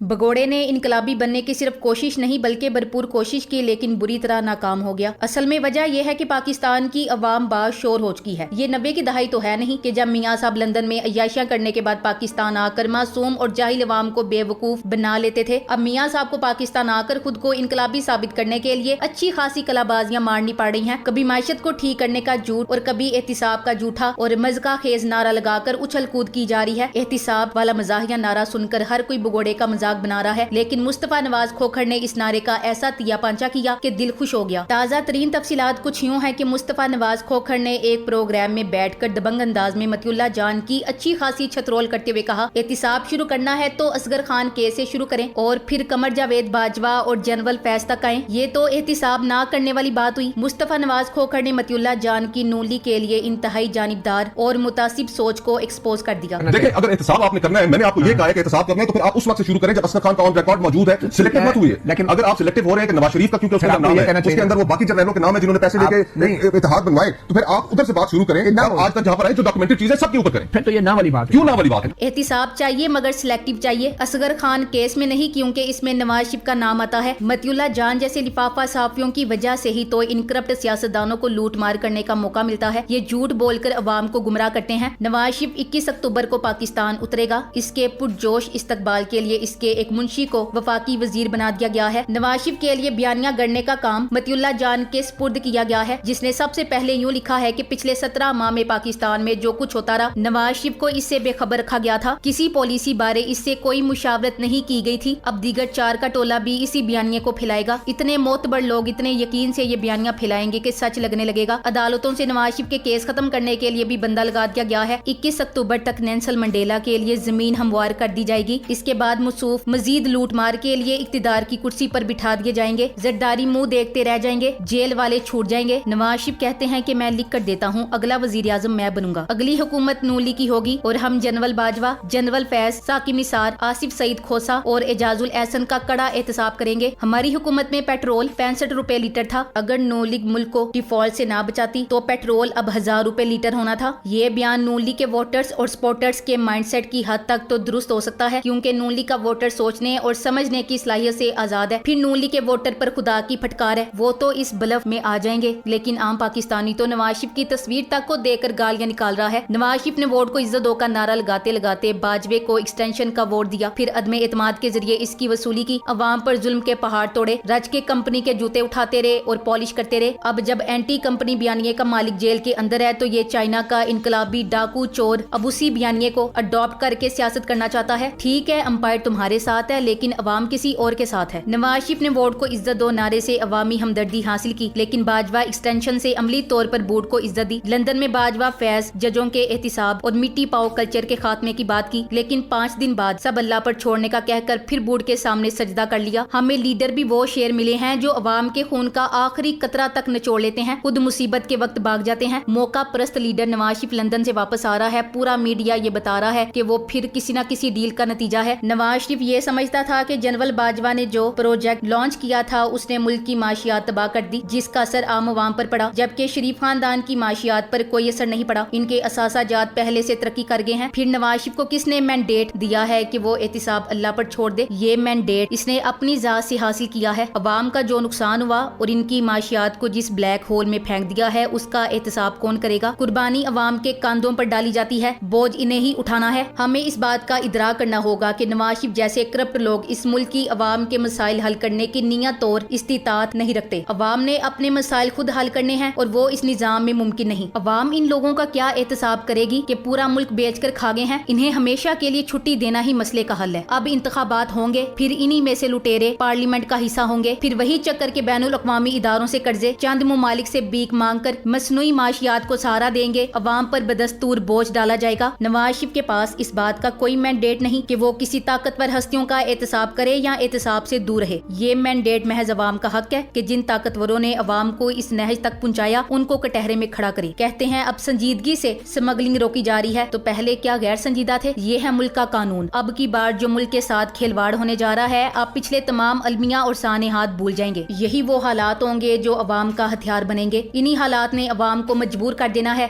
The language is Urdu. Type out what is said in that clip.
بگوڑے نے انقلابی بننے کی صرف کوشش نہیں بلکہ بھرپور کوشش کی لیکن بری طرح ناکام ہو گیا۔ اصل میں وجہ یہ ہے کہ پاکستان کی عوام باز شور ہو چکی ہے۔ یہ 90 کی دہائی تو ہے نہیں کہ جب میاں صاحب لندن میں عیاشیاں کرنے کے بعد پاکستان آ کر معصوم اور جاہل عوام کو بے وقوف بنا لیتے تھے۔ اب میاں صاحب کو پاکستان آ کر خود کو انقلابی ثابت کرنے کے لیے اچھی خاصی کلابازیاں مارنی پڑ رہی ہیں۔ کبھی معیشت کو ٹھیک کرنے کا جھوٹ اور کبھی احتساب کا جھوٹا اور مذاق خیز نعرہ لگا کر اچھل کود کی جا رہی ہے۔ احتساب والا مزاحیہ نعرہ سن کر ہر کوئی بگوڑے کا مذاق بنا رہا ہے، لیکن مصطفیٰ نواز کھوکھر نے اس نعرے کا ایسا تیا پانچا کیا کہ دل خوش ہو گیا۔ تازہ ترین تفصیلات کچھ یوں ہیں کہ مصطفیٰ نواز کھوکھر نے ایک پروگرام میں بیٹھ کر دبنگ انداز میں مطیع اللہ جان کی اچھی خاصی چھترول کرتے ہوئے کہا، احتساب شروع کرنا ہے تو اصغر خان کے سے شروع کریں اور پھر قمر جاوید باجوہ اور جنرل فیض تک آئیں۔ یہ تو احتساب نہ کرنے والی بات ہوئی۔ مصطفیٰ نواز کھوکھر نے مطیع اللہ جان کی نولی کے لیے انتہائی جانبدار اور متعصب سوچ کو ایکسپوز کر دیا۔ دیکھیں، اگر احتساب آپ نے کرنا ہے، میں نے آپ کو یہ کہا ہے کہ احتساب کرنا ہے تو پھر آپ اس وقت سے شروع کریں جب اصغر خان کا آن ریکارڈ موجود ہے، سلیکٹڈ مت ہوئی ہے۔ لیکن اگر آپ سلیکٹڈ ہو رہے ہیں کہ نواز شریف کا کیونکہ اس کا نام ہے، اس کے اندر وہ باقی جرنیلوں کے نام ہے جنہوں نے پیسے لے کے اتحاد بنوائے، تو پھر آپ ادھر سے بات شروع کریں۔ آج تک جہاں پر آئے جو ڈاکومنٹڈ چیزیں سب کے اوپر کریں، پھر تو یہ نہ والی بات کیوں نہ والی بات ہے؟ احتساب چاہیے مگر سلیکٹو چاہیے۔ اصغر خان کیس میں نہیں کیونکہ اس میں نواز شریف کا نام آتا ہے۔ مطیع اللہ جان جیسے لفافہ صحافیوں کی وجہ سے ہی تو ان کرپٹ سیاستدانوں کو لوٹ مار کرنے کا موقع ملتا ہے۔ یہ جھوٹ بول کر عوام کو گمراہ کرتے ہیں۔ نواز شریف 21 اکتوبر کو پاکستان اترے گا۔ اس کے پرجوش استقبال کے لیے اس کے ایک منشی کو وفاقی وزیر بنا دیا گیا ہے۔ نواز شریف کے لیے بیانیہ گڑنے کا کام مطیع اللہ جان کے سپرد کیا گیا ہے، جس نے سب سے پہلے یوں لکھا ہے کہ پچھلے 17 ماہ میں پاکستان میں جو کچھ ہوتا رہا، نواز شریف کو اس سے بے خبر رکھا گیا تھا۔ کسی پالیسی بارے اس سے کوئی مشاورت نہیں کی گئی تھی۔ اب دیگر 4 کا ٹولہ بھی اسی بیانیے کو پھیلائے گا۔ اتنے معتبر لوگ اتنے یقین سے یہ بیانیہ پھیلائیں گے کہ سچ لگنے لگے گا۔ عدالتوں سے نواز شریف کے کیس ختم کرنے کے لیے بھی بندہ لگا دیا گیا ہے۔ 21 اکتوبر تک نیلسن منڈیلا کے لیے زمین ہموار کر دی جائے گی۔ اس کے بعد موصوف مزید لوٹ مار کے لیے اقتدار کی کرسی پر بٹھا دیے جائیں گے۔ زرداری منہ دیکھتے رہ جائیں گے، جیل والے چھوٹ جائیں گے۔ نواز شریف کہتے ہیں کہ میں لکھ کر دیتا ہوں، اگلا وزیر اعظم میں بنوں گا، اگلی حکومت نولی کی ہوگی اور ہم جنرل باجوہ، جنرل فیض، ثاقب نثار، آصف سعید کھوسا اور اعجاز الاحسن کا کڑا احتساب کریں گے۔ ہماری حکومت میں پیٹرول 65 روپے لیٹر تھا۔ اگر نو لیگ ملک کو ڈیفالٹ سے نہ بچاتی تو پیٹرول اب 1000 روپے لیٹر ہونا تھا۔ یہ بیان نون لیگ کے ووٹرز اور سپورٹرز کے مائنڈ سیٹ کی حد تک تو درست ہو سکتا ہے، کیونکہ نون لیگ کا ووٹر سوچنے اور سمجھنے کی صلاحیت سے آزاد ہے۔ پھر نون لیگ کے ووٹر پر خدا کی پھٹکار ہے، وہ تو اس بلف میں آ جائیں گے۔ لیکن عام پاکستانی تو نواز شریف کی تصویر تک کو دیکھ کر گالیاں نکال رہا ہے۔ نواز شریف نے ووٹ کو عزت دو کا نعرہ لگاتے لگاتے باجوے کو ایکسٹینشن کا ووٹ دیا، پھر عدم اعتماد کے ذریعے اس کی وصولی کی، عوام پر ظلم کے پہاڑ توڑے، رج کے کمپنی کے جوتے اٹھاتے رہے اور پالش کرتے رہے۔ اب جب اینٹی کمپنی بیانیے کا مالک جیل کے اندر ہے تو یہ چائنا کا انقلابی ڈاکو چور اب اسی بیانیے کو اڈاپٹ کر کے سیاست کرنا چاہتا ہے۔ ٹھیک ہے، امپائر تمہارے ساتھ ہے لیکن عوام کسی اور کے ساتھ ہے۔ نواز شریف نے ووٹ کو عزت دو نعرے سے عوامی ہمدردی حاصل کی، لیکن باجوہ ایکسٹینشن سے عملی طور پر بوٹ کو عزت دی۔ لندن میں باجوہ فیض، ججوں کے احتساب اور مٹی پاؤ کلچر کے خاتمے کی بات کی، لیکن 5 دن بعد سب اللہ پر چھوڑنے کا کہہ کر پھر بوٹ کے سامنے سجدہ کر لیا۔ ہمیں لیڈر بھی وہ شیر ملے ہیں جو عوام کے خون کا آخری قطرہ تک نچوڑ لیتے ہیں، خود مصیبت کے وقت بھاگ جاتے ہیں۔ موقع پرست لیڈر نواز شریف لندن سے واپس آ رہا ہے، پورا میڈیا یہ بتا رہا ہے کہ وہ پھر کسی نہ کسی ڈیل کا نتیجہ ہے۔ نواز شریف یہ سمجھتا تھا کہ جنرل باجوہ نے جو پروجیکٹ لانچ کیا تھا اس نے ملک کی معاشیات تباہ کر دی، جس کا اثر عام عوام پر پڑا، جبکہ شریف خاندان کی معاشیات پر کوئی اثر نہیں پڑا۔ ان کے اثاثہ جات پہلے سے ترقی کر گئے ہیں۔ پھر نواز شریف کو کس نے مینڈیٹ دیا ہے کہ وہ احتساب اللہ پر چھوڑ دے؟ یہ مینڈیٹ اس نے اپنی ذات سے حاصل کیا ہے۔ عوام کا جو نقصان ہوا اور ان کی معاشیات کو جس بلیک ہول میں پھینک دیا ہے اس کا احتساب کون کرے گا؟ قربانی عوام کے کاندھوں پر ڈالی جاتی ہے، بوجھ انہیں ہی اٹھانا ہے۔ ہمیں اس بات کا ادراک کرنا ہوگا کہ نواز شریف جیسے کرپٹ لوگ اس ملک کی عوام کے مسائل حل کرنے کی نیت اور استطاعت نہیں رکھتے۔ عوام نے اپنے مسائل خود حل کرنے ہیں اور وہ اس نظام میں ممکن نہیں۔ عوام ان لوگوں کا کیا احتساب کرے گی کہ پورا ملک بیچ کر کھا گئے ہیں؟ انہیں ہمیشہ کے لیے چھٹی دینا ہی مسئلے کا حل ہے۔ اب انتخابات ہوں گے، پھر انہی میں سے لٹیرے پارلیمنٹ کا حصہ ہوں گے، پھر وہی چکر کے بین الاقوامی اداروں سے قرضے، چند ممالک سے بھیک مانگ کر مصنوعی معاشیات کو سہارا دیں گے، عوام پر بدستور بوجھ ڈالا جائے گا۔ نواز شریف کے پاس اس بات کا کوئی مینڈیٹ نہیں کہ وہ کسی طاقتور ہستیوں کا احتساب کرے یا احتساب سے دور رہے۔ یہ مینڈیٹ محض عوام کا حق ہے کہ جن طاقتوروں نے عوام کو اس نہج تک پہنچایا ان کو کٹہرے میں کھڑا کرے۔ کہتے ہیں اب سنجیدگی سے سمگلنگ روکی جا رہی ہے، تو پہلے کیا غیر سنجیدہ تھے؟ یہ ہے ملک کا قانون۔ اب کی بار جو ملک کے ساتھ کھلواڑ ہونے جا رہا ہے، آپ پچھلے تمام المیہ اور سانحات بھول جائیں گے۔ یہی وہ حالات ہوں گے جو عوام کا ہتھیار بنیں گے۔ انہی حالات نے عوام کو مجبور کر دینا ہے